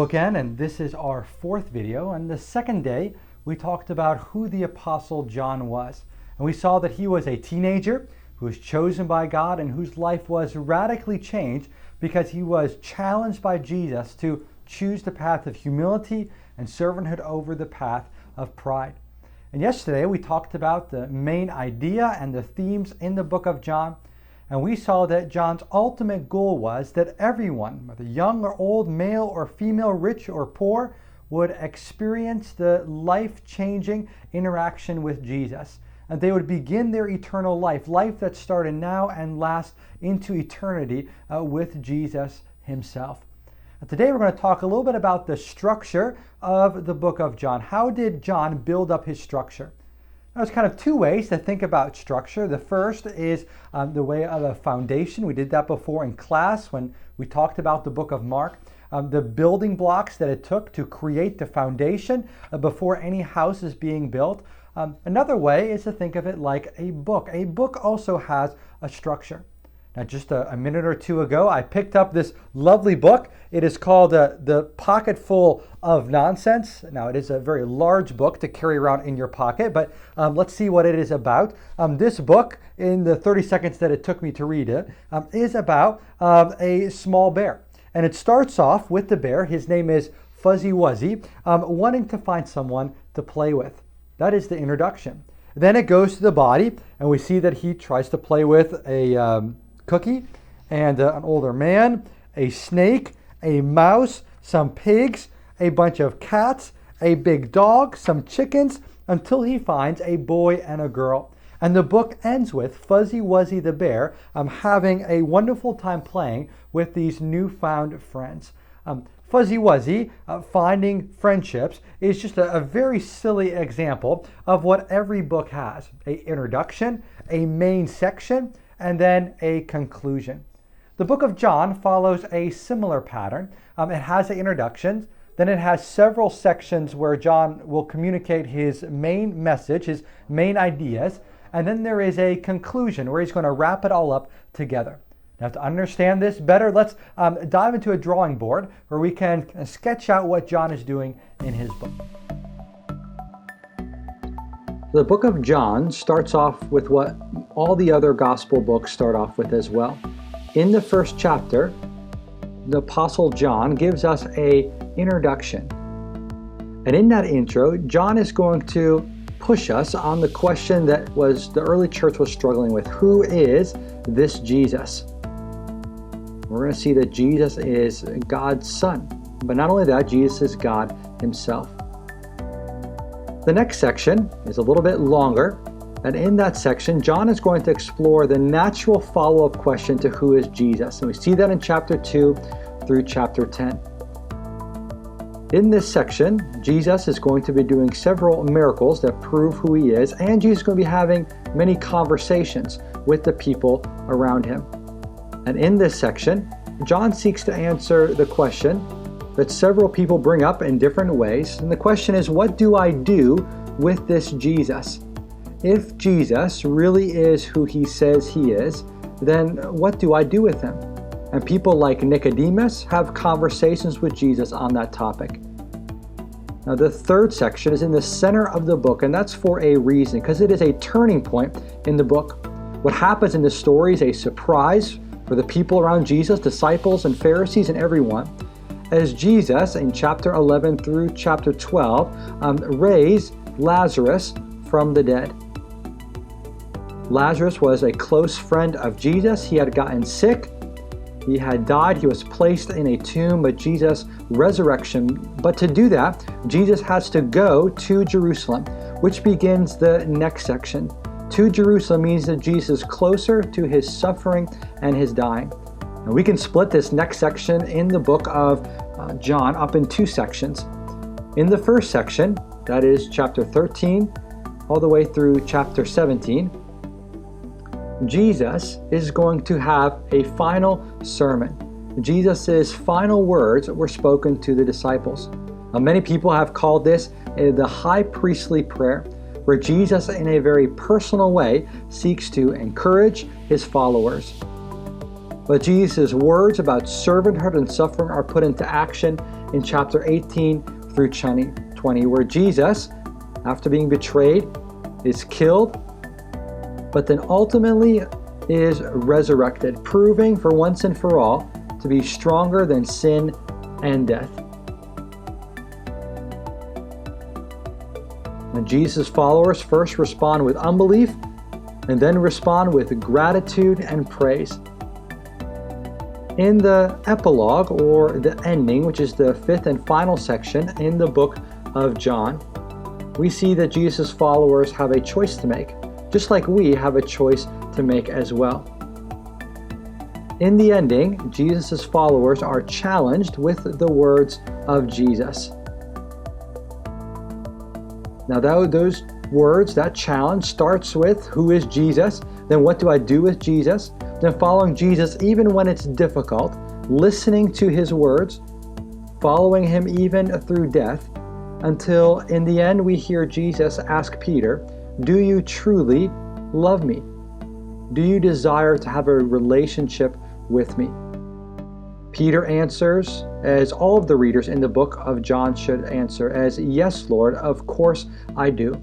again, and this is our fourth video. And the second day, we talked about who the Apostle John was. And we saw that he was a teenager who was chosen by God and whose life was radically changed because he was challenged by Jesus to choose the path of humility and servanthood over the path of pride. And yesterday, we talked about the main idea and the themes in the book of John. And we saw that John's ultimate goal was that everyone, whether young or old, male or female, rich or poor, would experience the life-changing interaction with Jesus. And they would begin their eternal life that started now and lasts into eternity with Jesus himself. And today we're going to talk a little bit about the structure of the book of John. How did John build up his structure? There's kind of two ways to think about structure. The first is the way of a foundation. We did that before in class when we talked about the book of Mark. The building blocks that it took to create the foundation before any house is being built. Another way is to think of it like a book. A book also has a structure. Now, just a minute or two ago, I picked up this lovely book. It is called The Pocket Full of Nonsense. Now, it is a very large book to carry around in your pocket, but let's see what it is about. This book, in the 30 seconds that it took me to read it, is about a small bear. And it starts off with the bear. His name is Fuzzy Wuzzy, wanting to find someone to play with. That is the introduction. Then it goes to the body, and we see that he tries to play with a cookie and an older man, a snake, a mouse, some pigs, a bunch of cats, a big dog, some chickens, until he finds a boy and a girl. And the book ends with Fuzzy Wuzzy the bear having a wonderful time playing with these newfound friends. Fuzzy Wuzzy finding friendships is just a very silly example of what every book has. An introduction, a main section, and then a conclusion. The book of John follows a similar pattern. It has an introduction, then it has several sections where John will communicate his main message, his main ideas, and then there is a conclusion where he's going to wrap it all up together. Now, to understand this better, let's dive into a drawing board where we can sketch out what John is doing in his book. The book of John starts off with what all the other gospel books start off with as well. In the first chapter, the Apostle John gives us an introduction. And in that intro, John is going to push us on the question that the early church was struggling with. Who is this Jesus? We're going to see that Jesus is God's Son. But not only that, Jesus is God himself. The next section is a little bit longer, and in that section, John is going to explore the natural follow-up question to who is Jesus. And we see that in chapter 2 through chapter 10. In this section, Jesus is going to be doing several miracles that prove who he is, and Jesus is going to be having many conversations with the people around him. And in this section, John seeks to answer the question that several people bring up in different ways. And the question is, what do I do with this Jesus? If Jesus really is who he says he is, then what do I do with him? And people like Nicodemus have conversations with Jesus on that topic. Now, the third section is in the center of the book, and that's for a reason, because it is a turning point in the book. What happens in the story is a surprise for the people around Jesus, disciples and Pharisees and everyone, as Jesus, in chapter 11 through chapter 12, raised Lazarus from the dead. Lazarus was a close friend of Jesus. He had gotten sick. He had died. He was placed in a tomb, but Jesus' resurrection. But to do that, Jesus has to go to Jerusalem, which begins the next section. To Jerusalem means that Jesus is closer to his suffering and his dying. And we can split this next section in the book of John up in two sections. In the first section, that is chapter 13, all the way through chapter 17, Jesus is going to have a final sermon. Jesus' final words were spoken to the disciples. Many people have called this the high priestly prayer, where Jesus in a very personal way seeks to encourage his followers. But Jesus' words about servanthood and suffering are put into action in chapter 18 through 20, where Jesus, after being betrayed, is killed, but then ultimately is resurrected, proving for once and for all to be stronger than sin and death. And Jesus' followers first respond with unbelief and then respond with gratitude and praise. In the epilogue, or the ending, which is the fifth and final section in the book of John, we see that Jesus' followers have a choice to make, just like we have a choice to make as well. In the ending, Jesus' followers are challenged with the words of Jesus. Now those words, that challenge starts with, who is Jesus? Then what do I do with Jesus? Then following Jesus even when it's difficult, listening to his words, following him even through death, until in the end we hear Jesus ask Peter, do you truly love me? Do you desire to have a relationship with me? Peter answers, as all of the readers in the book of John should answer, as, yes, Lord, of course I do.